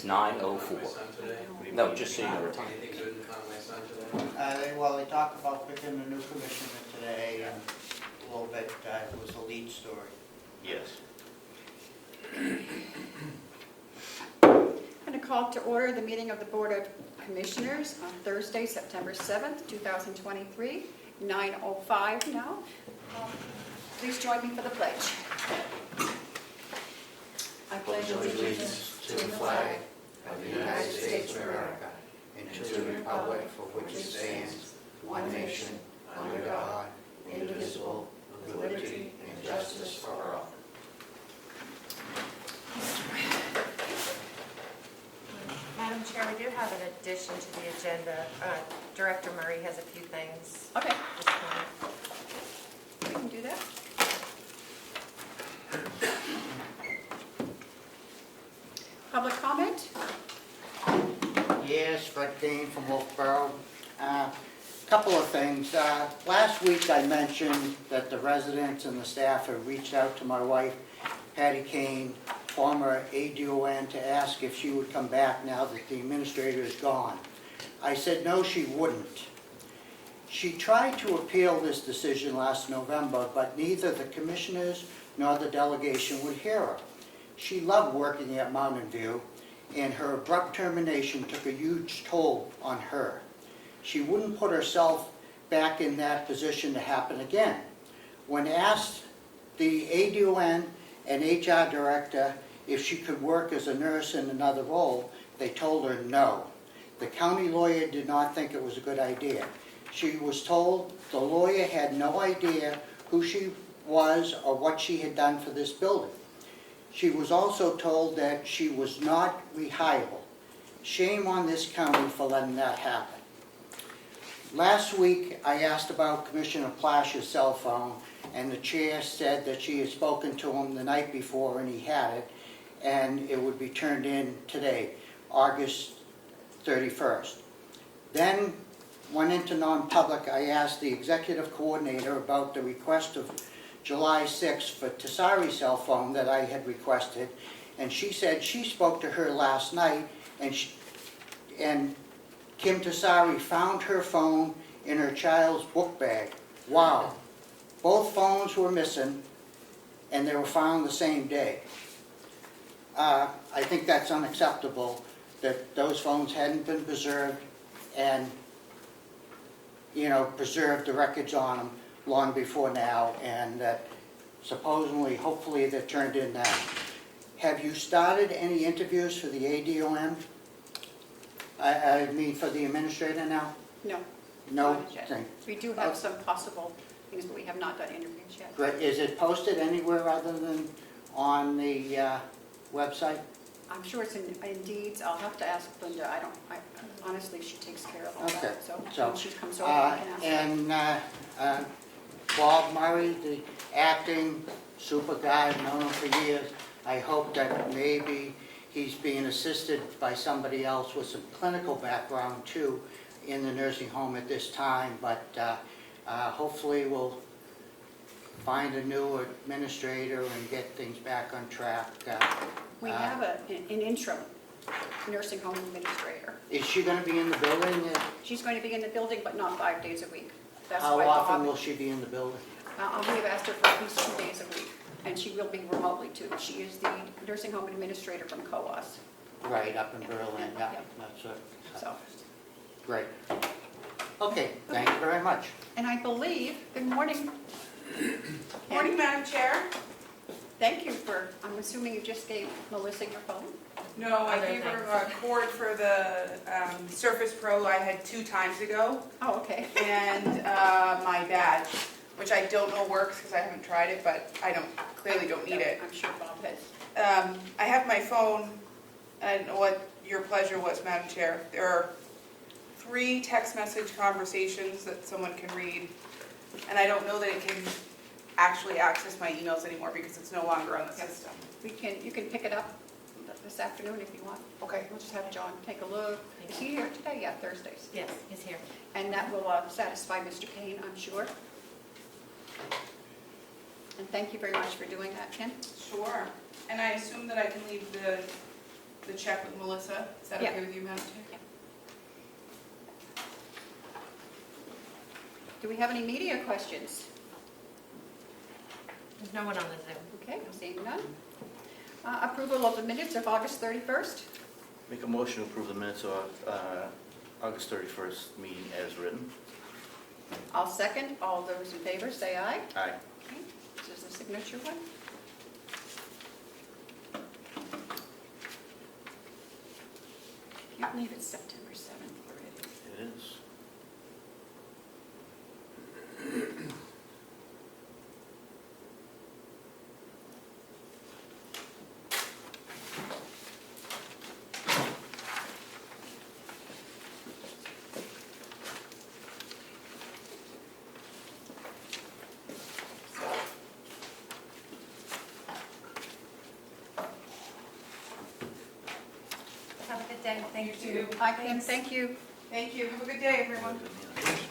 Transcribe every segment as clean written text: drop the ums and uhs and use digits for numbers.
It's 9:04. No, just so you know. Anything good in front of my son today? Well, they talked about picking a new commissioner today, and a little bit, it was a lead story. Yes. I'm going to call to order the meeting of the Board of Commissioners on Thursday, September 7th, 2023, 9:05 now. Please join me for the pledge. I pledge allegiance To the flag of the United States of America, and to the republic for which it stands, one nation, under God, indivisible, with liberty and justice for all. Madam Chair, we do have an addition to the agenda. Director Murray has a few things. Okay, This morning. we can do that. Public comment? Yes, Fred Kane from Wolfboro. Couple of things. Last week I mentioned that the residents and the staff have reached out to my wife, Patty Kane, former ADON, to ask if she would come back now that the administrator is gone. I said no, she wouldn't. She tried to appeal this decision last November, but neither the commissioners nor the delegation would hear her. She loved working at Mountain View, and her abrupt termination took a huge toll on her. She wouldn't put herself back in that position to happen again. When asked the ADON and HR director if she could work as a nurse in another role, they told her no. The county lawyer did not think it was a good idea. She was told the lawyer had no idea who she was or what she had done for this building. She was also told that she was not rehireable. Shame on this county for letting that happen. Last week, I asked about Commissioner Plash's cell phone, and the chair said that she had spoken to him the night before and he had it, and it would be turned in today, August 31st. Then went into non-public. I asked the executive coordinator about the request of July 6th for Tassari's cell phone that I had requested, and she said she spoke to her last night, and Kim Tassari found her phone in her child's book bag. Wow. Both phones were missing, and they were found the same day. I think that's unacceptable, that those phones hadn't been preserved and, preserved the records on them long before now, and that supposedly, hopefully, they're turned in now. Have you started any interviews for the ADON? I mean, for the administrator now? No. No Not yet. thing. We do have some possible things, but we have not done interviews yet. Great. Is it posted anywhere other than on the website? I'm sure it's in Indeed. I'll have to ask Linda. Honestly, she takes care of all Okay. that. So So, when she comes over, I can ask her. and Bob Murray, the acting super guy, I've known him for years. I hope that maybe he's being assisted by somebody else with some clinical background too in the nursing home at this time, but hopefully we'll find a new administrator and get things back on track. We have an interim nursing home administrator. Is she going to be in the building? She's going to be in the building, but not 5 days a week. That's How why often Bob- will she be in the building? We've asked her for at least 2 days a week, and she will be remotely too. She is the nursing home administrator from COAS. Right, up in Yeah. Berlin, yeah, Yeah. that's it. So, Great. Okay, thank you very much. and I believe, good morning. Morning, Madam Chair. Thank you for, I'm assuming you just gave Melissa your phone? No, I Other gave her things. a cord for the Surface Pro I had 2 times ago, Oh, okay. and my badge, which I don't know works because I haven't tried it, but I clearly don't need it. I'm sure Bob has. I have my phone, and what your pleasure was, Madam Chair. There are 3 text message conversations that someone can read, and I don't know that it can actually access my emails anymore because it's no longer on the Yep. system. You can pick it up this afternoon if you want. Okay. We'll just have John take a look. Is he here today? Yeah, Thursdays. Yes, he's here. And that will satisfy Mr. Kane, I'm sure. And thank you very much for doing that, Ken. Sure. And I assume that I can leave the the check with Melissa. Is that Yeah. okay with you, Madam Chair? Do we have any media questions? There's no one on the Zoom. Okay, seeing none. Approval of the minutes of August 31st. Make a motion to approve the minutes of August 31st meeting as written. I'll second. All those in favor, say aye. Aye. Okay, this is the signature one. Can't believe it's September 7th already. It is. Have a good day. Thank You you. too. I can, thank you. Thank you. Have a good day, You everyone. have the manifest.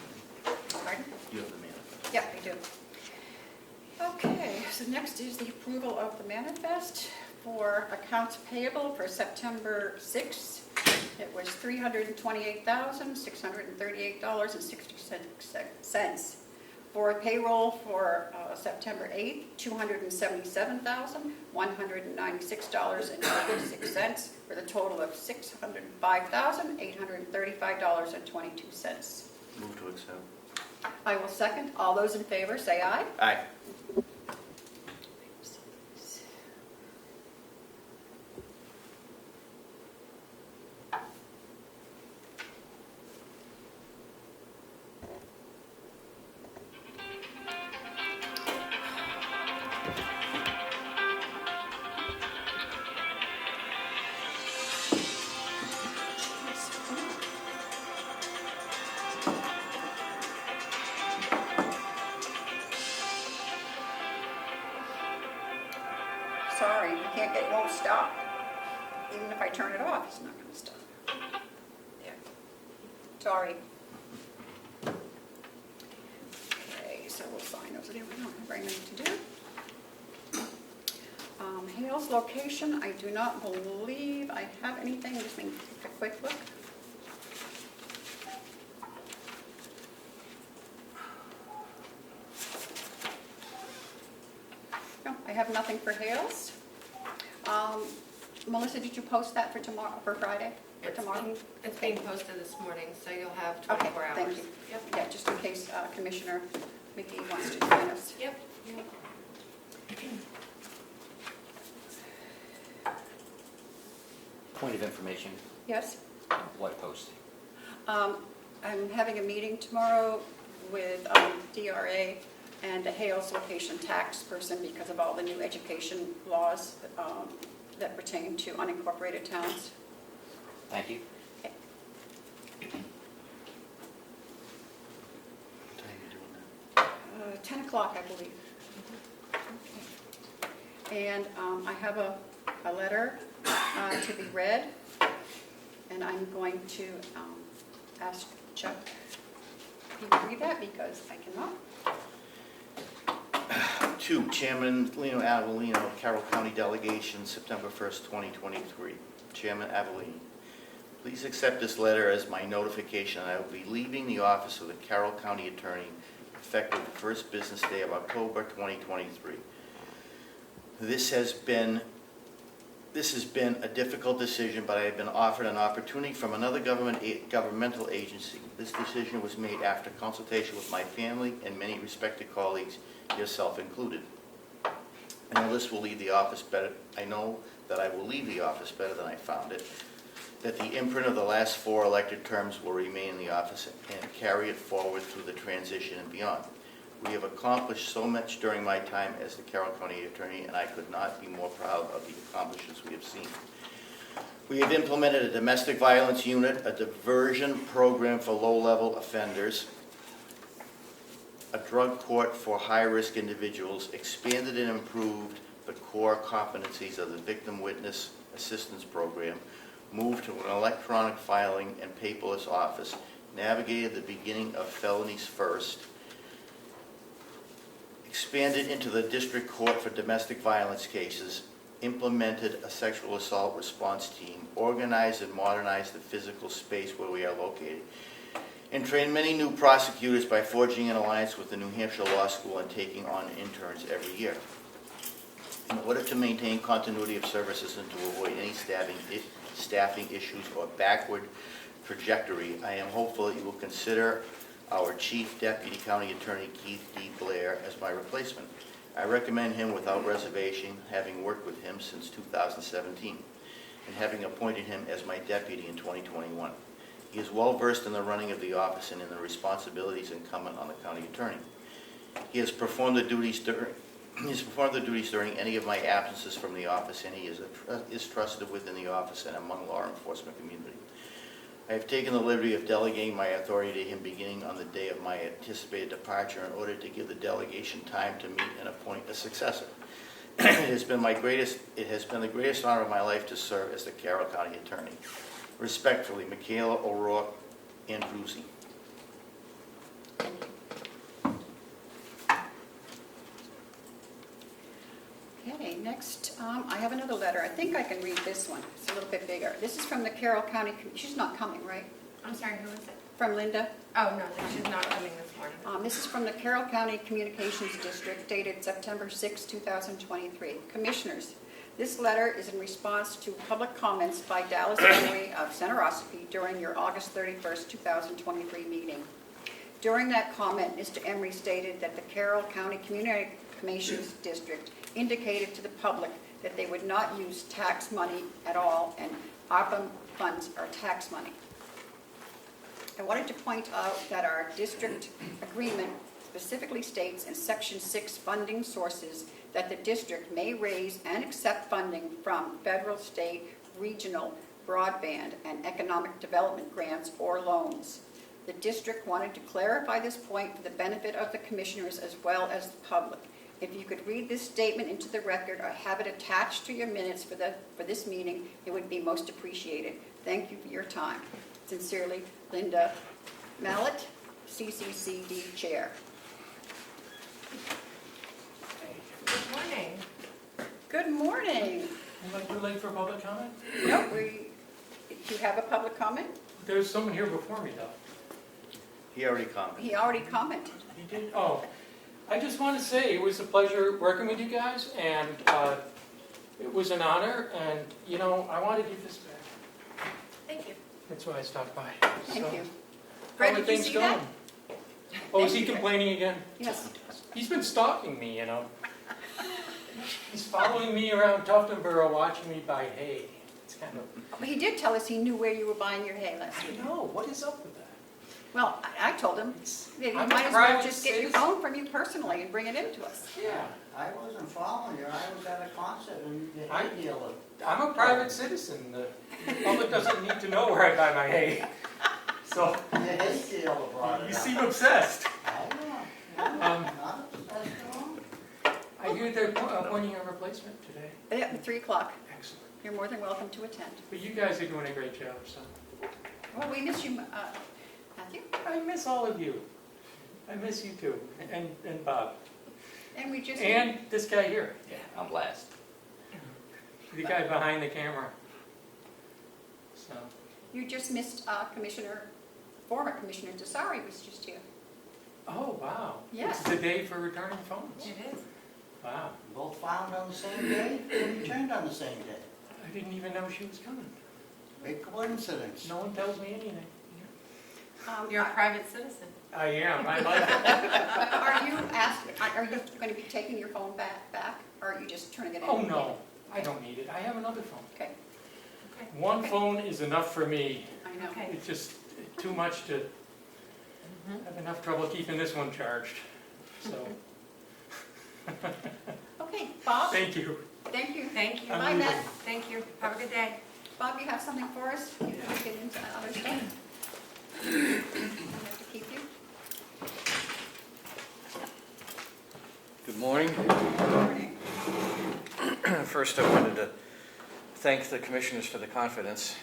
Pardon? You have the manifest. Yep, I do. Okay, so next is the approval of the manifest for accounts payable for September 6th. It was $328,638.66. For payroll for September 8th, $277,196.86, for the total of $605,835.22. Move to accept. I will second. All those in favor, say aye. Aye. Sorry, it won't stop. Even if I turn it off, it's not going to stop. There. Sorry. Okay, so we'll sign those. There we don't have very many to do. Hale's location, I do not believe I have anything. Just take a quick look. No, I have nothing for Hale's. Melissa, did you post that for tomorrow, for Friday, for tomorrow? It's being posted this morning, so you'll have Okay, 24 hours. thank you. Yep. Yeah, just in case Commissioner McGee wants to join us. Yep. Point of information, Yes? what posting? I'm having a meeting tomorrow with DRA and a Hales location tax person because of all the new education laws that pertain to unincorporated towns. Thank you. Okay. What time are you doing that? 10 o'clock, I believe. Okay. And I have a letter to be read, and I'm going to ask Chuck if he can read that because I cannot. To Chairman Lino Avellino, Carroll County Delegation, September 1st, 2023. Chairman Avellino, please accept this letter as my notification that I will be leaving the office of the Carroll County Attorney effective the first business day of October 2023. This has been a difficult decision, but I have been offered an opportunity from another governmental agency. This decision was made after consultation with my family and many respected colleagues, yourself included. I know this will leave the office better. I know that I will leave the office better than I found it, that the imprint of the last 4 elected terms will remain in the office and carry it forward through the transition and beyond. We have accomplished so much during my time as the Carroll County Attorney, and I could not be more proud of the accomplishments we have seen. We have implemented a domestic violence unit, a diversion program for low-level offenders, a drug court for high-risk individuals, expanded and improved the core competencies of the Victim Witness Assistance Program, moved to an electronic filing and paperless office, navigated the beginning of felonies first, expanded into the district court for domestic violence cases, implemented a sexual assault response team, organized and modernized the physical space where we are located, and trained many new prosecutors by forging an alliance with the New Hampshire Law School and taking on interns every year. In order to maintain continuity of services and to avoid any staffing issues or backward trajectory, I am hopeful that you will consider our Chief Deputy County Attorney Keith D. Blair as my replacement. I recommend him without reservation, having worked with him since 2017 and having appointed him as my deputy in 2021. He is well versed in the running of the office and in the responsibilities incumbent on the county attorney. He has performed the duties during any of my absences from the office, and he is trusted within the office and among law enforcement community. I have taken the liberty of delegating my authority to him beginning on the day of my anticipated departure in order to give the delegation time to meet and appoint a successor. It has been the greatest honor of my life to serve as the Carroll County Attorney. Respectfully, Michaela O'Rourke Andruzzi. Okay, next, I have another letter. I think I can read this one. It's a little bit bigger. This is from the Carroll County, she's not coming, right? I'm sorry, who is it? From Linda. Oh, no, she's not coming this morning. This is from the Carroll County Communications District dated September 6, 2023. Commissioners, this letter is in response to public comments by Dallas Emery of Center Ossipee during your August 31st, 2023 meeting. During that comment, Mr. Emery stated that the Carroll County Communications District indicated to the public that they would not use tax money at all, and ARPA funds are tax money. I wanted to point out that our district agreement specifically states in Section 6 funding sources that the district may raise and accept funding from federal, state, regional, broadband, and economic development grants or loans. The district wanted to clarify this point for the benefit of the commissioners as well as the public. If you could read this statement into the record or have it attached to your minutes for this meeting, it would be most appreciated. Thank you for your time. Sincerely, Linda Mallett, CCCD Chair. Good morning. Good morning. Am I too late for public comment? No, do you have a public comment? There's someone here before me, though. He already commented. He already commented. He did? Oh, I just want to say it was a pleasure working with you guys, and it was an honor, and, you know, I want to give this back. Thank you. That's why I stopped by. Thank So, you. How Fred, are did you things see going? that? Oh, is Thank he you, Fred. complaining again? Yes. He's been stalking me, you know. He's following me around Tuftonboro, watching me buy hay. It's kind of, He did tell us he knew where you were buying your hay last I week. know, what is up with that? Well, I told him that you I'm a might as well private just get your citizen. phone from you personally and bring it in to us. Yeah, I wasn't following you, I was at a concert and the I- hay dealer. I'm a private citizen. The public doesn't need to know where I buy my hay. So, The hay dealer brought it you up. seem obsessed. I know, not obsessed at all. I hear they're appointing a replacement today. At 3 o'clock. Excellent. You're more than welcome to attend. But you guys are doing a great job, so. Well, we miss you, Matthew, I miss all of you. I miss you too, and Bob. and we just... And this guy here, Yeah, I'm last. the guy behind the camera. So, You just missed former Commissioner Desari was just here. oh, wow. Yes. It's the day for returning phones. It is. Wow. Both found on the same day, and returned on the same day. I didn't even know she was coming. Big coincidence. No one tells me anything. You're a private citizen. I am, I like it. Are you going to be taking your phone back, or are you just turning it in? Oh, no, I don't need it. I have another phone. Okay, Okay. One phone is enough for me. I know. Okay. It's just too much to have enough trouble keeping this one charged. So, Okay, Bob, thank you. thank you. Thank you. I'm Bye, Matt. leaving. Thank you. Have a good day. Bob, you have something for us? You want to get into other stuff? I have to keep you? Good morning. Good morning. First, I wanted to thank the commissioners for the confidence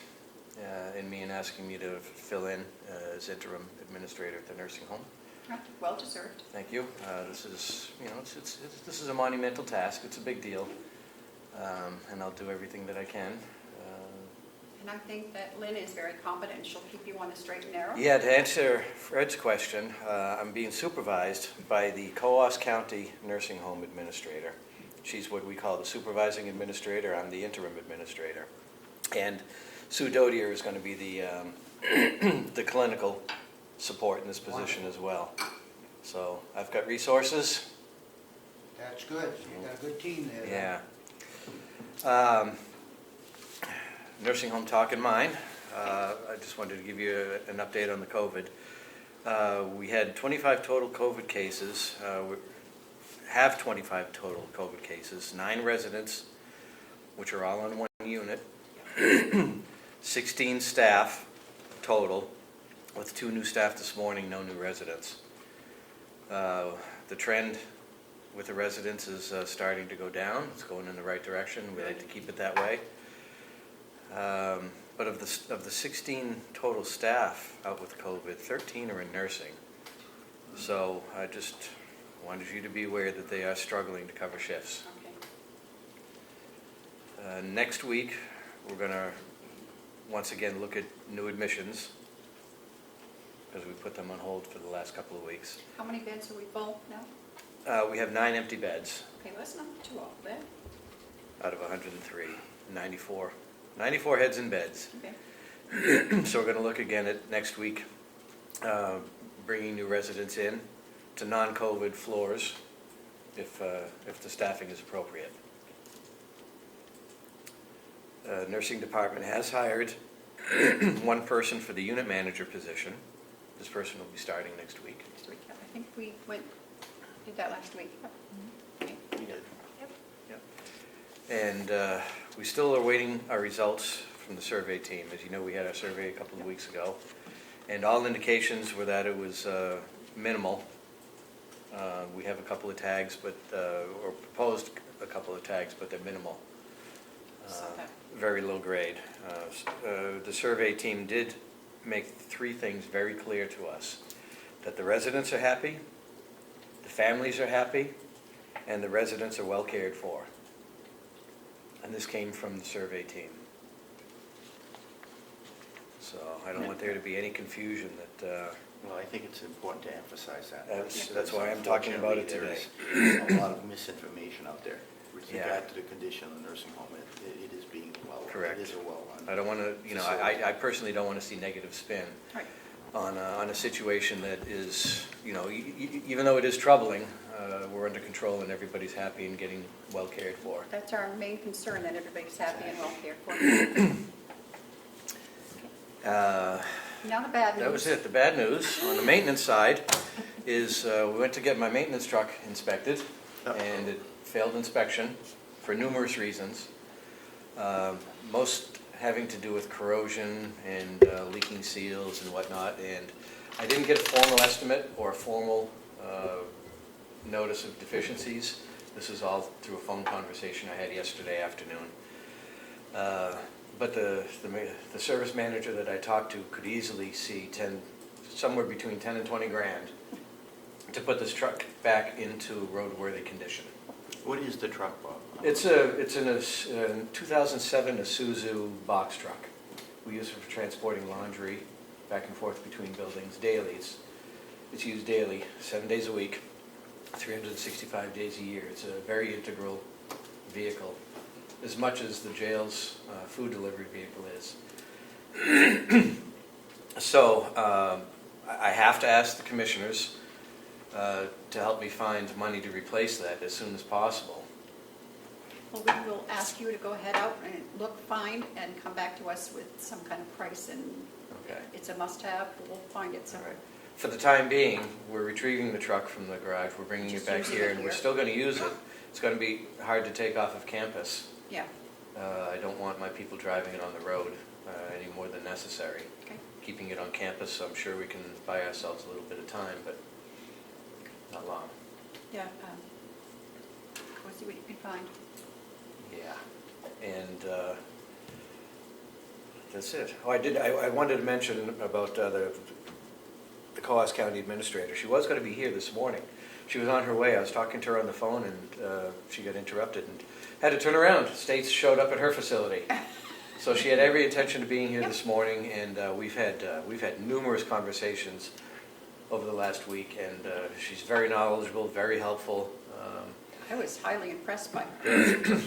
in me and asking me to fill in as interim administrator at the nursing home. Well deserved. Thank you. This is, you know, this is a monumental task. It's a big deal. and I'll do everything that I can. And I think that Lynn is very competent, she'll keep you on the straight and narrow. Yeah, to answer Fred's question, I'm being supervised by the Coos County Nursing Home Administrator. She's what we call the supervising administrator. I'm the interim administrator. And Sue Dodier is going to be the clinical support in this position as well. So I've got resources. That's good. You got a good team there. Yeah. Nursing home talk in mind. I just wanted to give you an update on the COVID. We had 25 total COVID cases. We have 25 total COVID cases, 9 residents, which are all on one unit, 16 staff total, with 2 new staff this morning, no new residents. The trend with the residents is starting to go down. It's going in the right direction. We like to keep it that way. But of the 16 total staff out with COVID, 13 are in nursing. So I just wanted you to be aware that they are struggling to cover shifts. Okay. Next week, we're going to once again look at new admissions, because we put them on hold for the last couple of weeks. How many beds are we full now? We have 9 empty beds Okay, well, that's not too all bad. out of 103, 94 heads in beds. Okay. So we're going to look again at next week, bringing new residents in to non-COVID floors if the staffing is appropriate. Nursing department has hired 1 person for the unit manager position. This person will be starting next week. Next week, yeah. I think we did that last week. Yep. Okay. We did. Yep. And we still are waiting our results from the survey team. As you know, we had our survey a couple of weeks ago, and all indications were that it was minimal. We have a couple of tags, or proposed a couple of tags, but they're minimal. Very low grade. The survey team did make 3 things very clear to us: that the residents are happy, the families are happy, and the residents are well cared for. And this came from the survey team. So I don't want there to be any confusion that... Well, I think it's important to emphasize that. That's why I'm talking about it today. There's a lot of misinformation out there with Yeah. regard to the condition of the nursing home. It is being well run. Correct. It is a well-run. I don't want to, I personally don't want to see negative spin Right. on a situation that is, even though it is troubling, we're under control and everybody's happy and getting well cared for. That's our main concern, that everybody's happy and well cared for. Now the bad news. That was it. The bad news on the maintenance side is we went to get my maintenance truck inspected, and it failed inspection for numerous reasons, most having to do with corrosion and leaking seals and whatnot. And I didn't get a formal estimate or a formal notice of deficiencies. This is all through a phone conversation I had yesterday afternoon. But the service manager that I talked to could easily see somewhere between 10 and 20 grand to put this truck back into roadworthy condition. What is the truck, Bob? It's in a 2007 Isuzu box truck. We use it for transporting laundry back and forth between buildings daily. It's used daily, 7 days a week, 365 days a year. It's a very integral vehicle, as much as the jail's food delivery vehicle is. So I have to ask the commissioners to help me find money to replace that as soon as possible. Well, we will ask you to go ahead out and look, find, and come back to us with some kind of price, and Okay. it's a must-have, but we'll find it All somewhere. right. For the time being, we're retrieving the truck from the garage. We're bringing it Just back using here, it and we're here. still going to use it. It's going to be hard to take off of campus. Yeah, I don't want my people driving it on the road any more than necessary. okay. Keeping it on campus, I'm sure we can buy ourselves a little bit of time, but not long. Yeah, we'll see what you can find. Yeah, and that's it. Oh, I wanted to mention about the Coos County Administrator. She was going to be here this morning, she was on her way. I was talking to her on the phone, and she got interrupted and had to turn around. States showed up at her facility. So she had every intention of being here this morning, and we've had numerous conversations over the last week, and she's very knowledgeable, very helpful. I was highly impressed by her.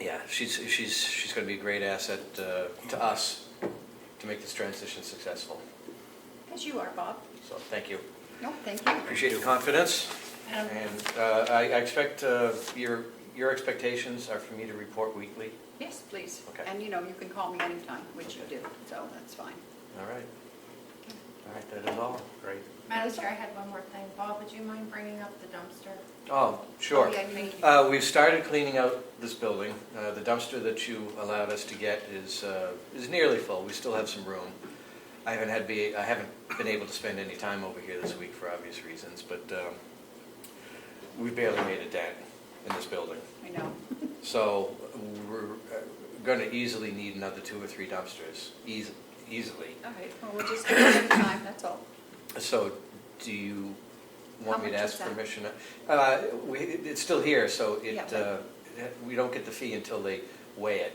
Yeah, she's going to be a great asset to us to make this transition successful. As you are, Bob. So thank you. No, thank you. Appreciate your confidence, and I expect your expectations are for me to report weekly. Yes, please. Okay. And you can call me anytime, which you do, so that's fine. All right. All right, that is all. Great. Madam Chair, I had one more thing. Bob, would you mind bringing up the dumpster? Oh, sure. Oh, yeah, you need- We've started cleaning out this building. The dumpster that you allowed us to get is nearly full. We still have some room. I haven't been able to spend any time over here this week for obvious reasons, but we've barely made a dent in this building. I know. So we're going to easily need another 2 or 3 dumpsters, easily. All right, well, we'll just give it some time, that's all. So do you want How me to much ask is that? permission? It's still here, so Yeah, we don't get the fee until they weigh it.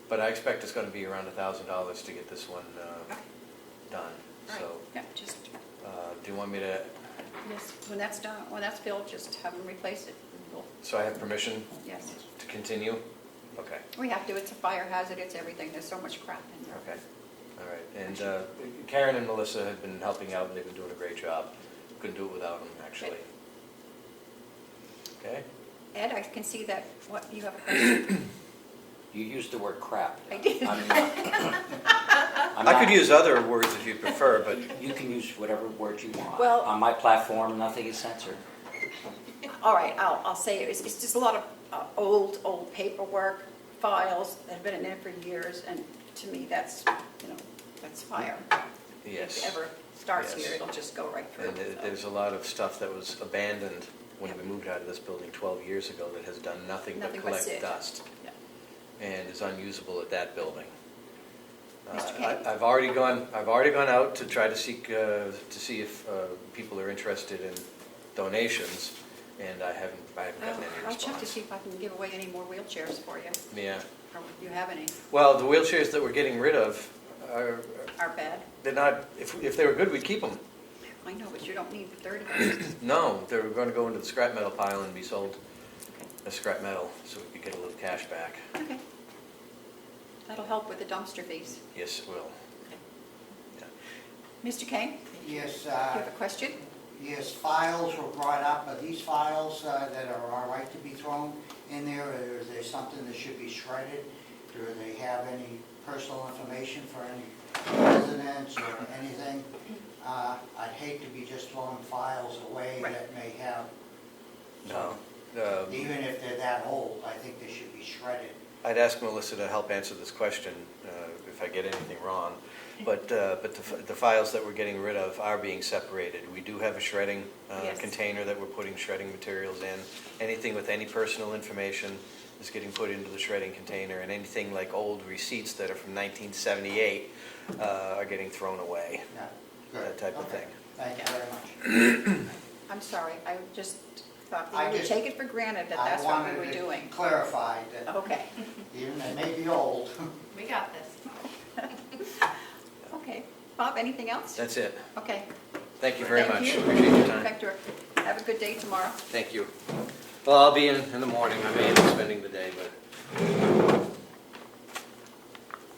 But I expect it's going to be around $1,000 to get this one done. All right. So Yeah, just, do you want me to, yes, when that's done, when that's filled, just have them replace it. We'll- so I have permission Yes, to continue? Okay, we have to, it's a fire hazard, it's everything, there's so much crap in there. okay. All right. And Karen and Melissa have been helping out, and they've been doing a great job. Couldn't do it without them, actually. Okay? Ed, I can see that, what, you have a question? You used the word crap. I did. I could use other words if you prefer, but You can use whatever word you want. Well- On my platform, nothing is censored. All right, I'll say it, it's just a lot of old paperwork, files that have been in there for years, and to me, that's, that's fire. yes. If it ever starts Yes. here, it'll just go right through. And so. there's a lot of stuff that was abandoned when we moved out of this building 12 years ago that has done nothing but Nothing but collect sit. dust Yeah. and is unusable at that building. Mr. Kane? I've already gone out to try to seek, to see if people are interested in donations, and I haven't gotten any I'll check to response. see if I can give away any more wheelchairs for you, Yeah. or if you have any, Well, the wheelchairs that we're getting rid of are bad. they're not, if they were good, we'd keep them. I know, but you don't need 30. No, they're going to go into the scrap metal pile and be sold Okay. as scrap metal, so we could get a little cash back. Okay. That'll help with the dumpster fees. Yes, it will. Mr. Kane, Yes, you have a question? yes, files were brought up. Are these files that are all right to be thrown in there, or is there something that should be shredded? Do they have any personal information for any residents or anything? I'd hate to be just throwing files away Right. that may have, No. even if they're that old, I think they should be shredded. I'd ask Melissa to help answer this question if I get anything wrong. But the files that we're getting rid of are being separated. We do have a shredding Yes. container that we're putting shredding materials in. Anything with any personal information is getting put into the shredding container, and anything like old receipts that are from 1978 are getting thrown away. Yeah, good. That type of Okay. thing. Thank you very much. I'm sorry, I just thought I that you would just- take it for granted that I that's what we wanted were to doing. clarify that Okay, even they may be old. We got this. okay. Bob, anything else? That's it. Okay. Thank you very Thank much. you. Appreciate your time. Inspector, have a good day tomorrow. Thank you. Well, I'll be in the morning. I may end up spending the day, but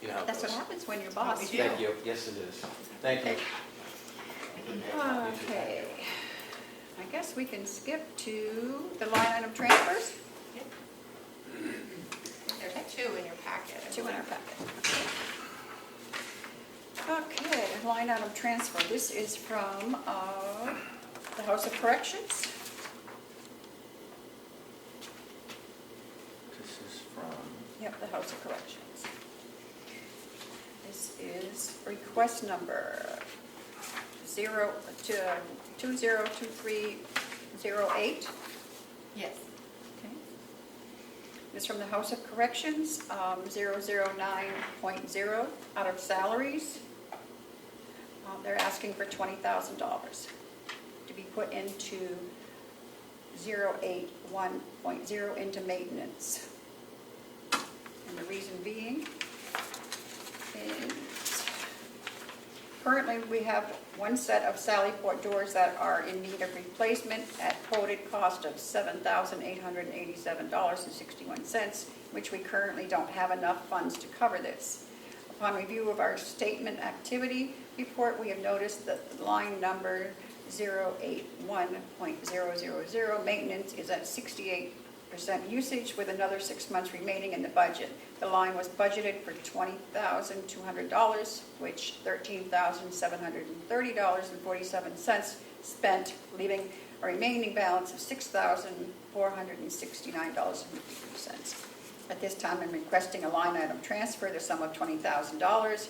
you know how it That's what goes. happens when you're boss. Thank you. Yes, it is. Thank you. Okay. I guess we can skip to the line item transfers. There's 2 in your packet. 2 in our packet. Okay, line item transfer. This is from the House of Corrections. This is from, Yep, the House of Corrections. This is request number 202308. Yes. Okay. It's from the House of Corrections, 009.0 out of salaries. They're asking for $20,000 to be put into 081.0 into maintenance. And the reason being is currently we have one set of Sallyport doors that are in need of replacement at quoted cost of $7,887.61, which we currently don't have enough funds to cover this. Upon review of our statement activity report, we have noticed that the line number 081.000 maintenance is at 68% usage with another 6 months remaining in the budget. The line was budgeted for $20,200, which $13,730.47 spent, leaving a remaining balance of $6,469.53. At this time, I'm requesting a line item transfer, the sum of $20,000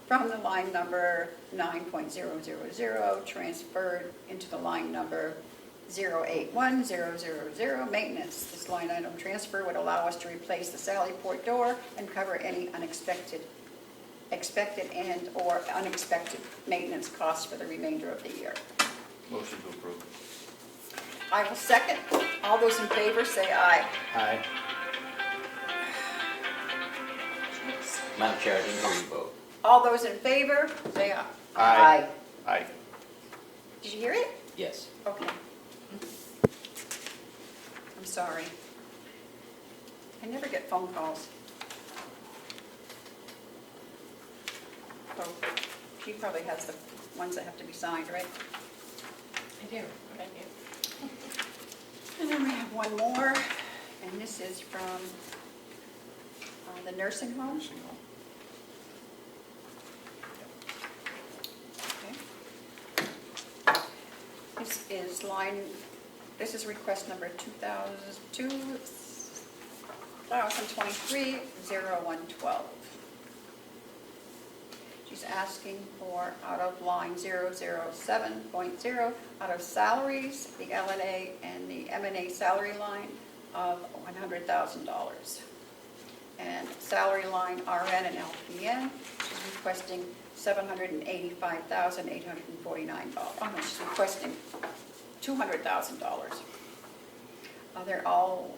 from the line number 9.000 transferred into the line number 081.000 maintenance. This line item transfer would allow us to replace the Sallyport door and cover any expected and or unexpected maintenance costs for the remainder of the year. Motion to approve. I will second. All those in favor say aye. Aye. Madam Chair, I didn't hear you vote. All those in favor say aye. Aye. Aye. Did you hear it? Yes. Okay. I'm sorry. I never get phone calls. Oh, she probably has the ones that have to be signed, right? I do. Thank you. And then we have one more, and this is from the nursing home. Nursing home. Okay. This is request number 2023-0112. She's asking for out of line 007.0, out of salaries, the LNA and the M&A salary line of $100,000. And salary line RN and LPN, she's requesting $785,849. Oh no, she's requesting $200,000.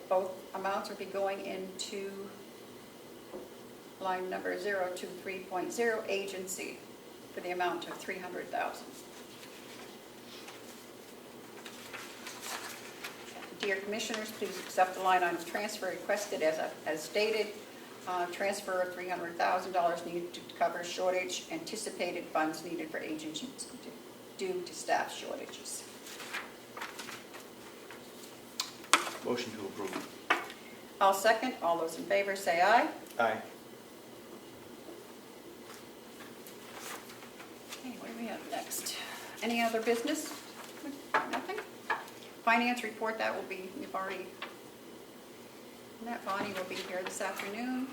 Both amounts will be going into line number 023.0 agency for the amount of $300,000. Dear Commissioners, please accept the line item transfer requested as stated. Transfer of $300,000 needed to cover shortage, anticipated funds needed for agencies due to staff shortages. Motion to approve. I'll second. All those in favor say aye. Aye. Okay, what do we have next? Any other business? Nothing? Finance report, that will be, we've already, that Bonnie will be here this afternoon.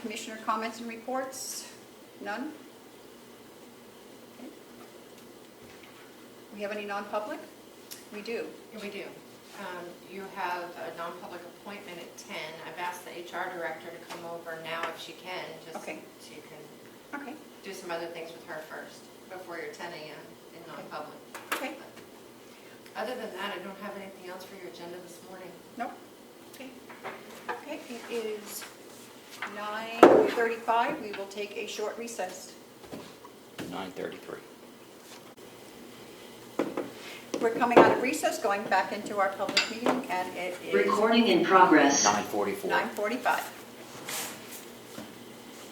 Commissioner comments and reports? None? Okay. We have any non-public? We do. Yeah, we do. You have a non-public appointment at 10. I've asked the HR director to come over now if she can, just Okay. so you can Okay. do some other things with her first before your 10 a.m. in non-public. Okay. Other than that, I don't have anything else for your agenda this morning. Nope. Okay. Okay, it is 9:35. We will take a short recess. 9:33. We're coming out of recess, going back into our public meeting, and it is Recording in progress. 9:44. 9:45.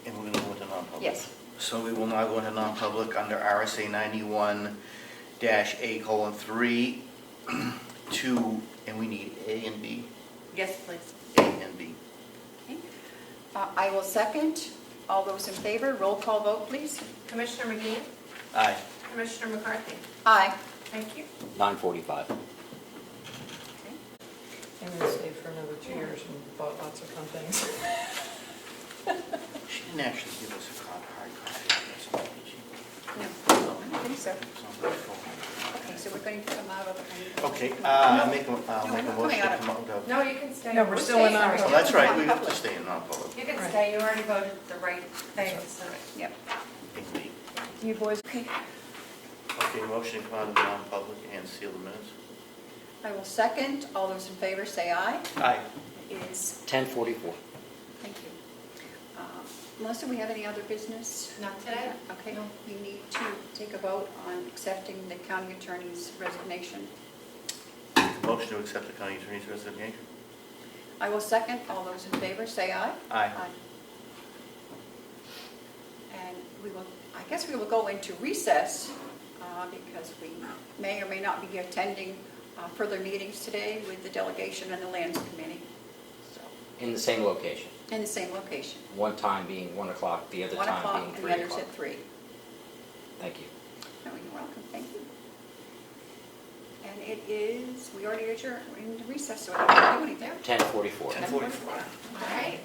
And we're going to go into non-public. Yes. So we will now go into non-public under RSA 91-A:3, 2, and we need A and B. Yes, please. A and B. Okay. I will second. All those in favor, roll call vote, please. Commissioner McGee, Aye. Commissioner McCarthy. Aye. Thank you. 9:45. I'm going to stay for another 2 years and bought lots of fun things. She didn't actually give us a hard copy of this, did she? No, I don't think so. It's on the phone. Okay, so we're going to come out of the... Okay, No, make a we're motion not to coming out of- come out of... No, you can stay. No, we're still in staying. non-public. Oh, that's right, we have to stay in non-public. You can Right. stay. You already voted the right thing, so. Yep. A and B. You boys, Okay. Okay, motion to come out of the non-public and seal the minutes. I will second. All those in favor say aye. Aye. It is, 10:44. thank you. Melissa, we have any other business? Not today? Okay, No. we need to take a vote on accepting the county attorney's resignation. Motion to accept the county attorney's resignation. I will second. All those in favor say aye. Aye. And we will, I guess we will go into recess because we may or may not be attending further meetings today with the delegation and the lands committee. So, In the same location. in the same location. One time being 1 o'clock, the other 1 time o'clock, being and 3 the other's o'clock. at 3. Thank you. Oh, you're welcome, thank you. And it is, we already adjourned, we're in recess, so I don't have to do anything. 10:44. 10:44. All right.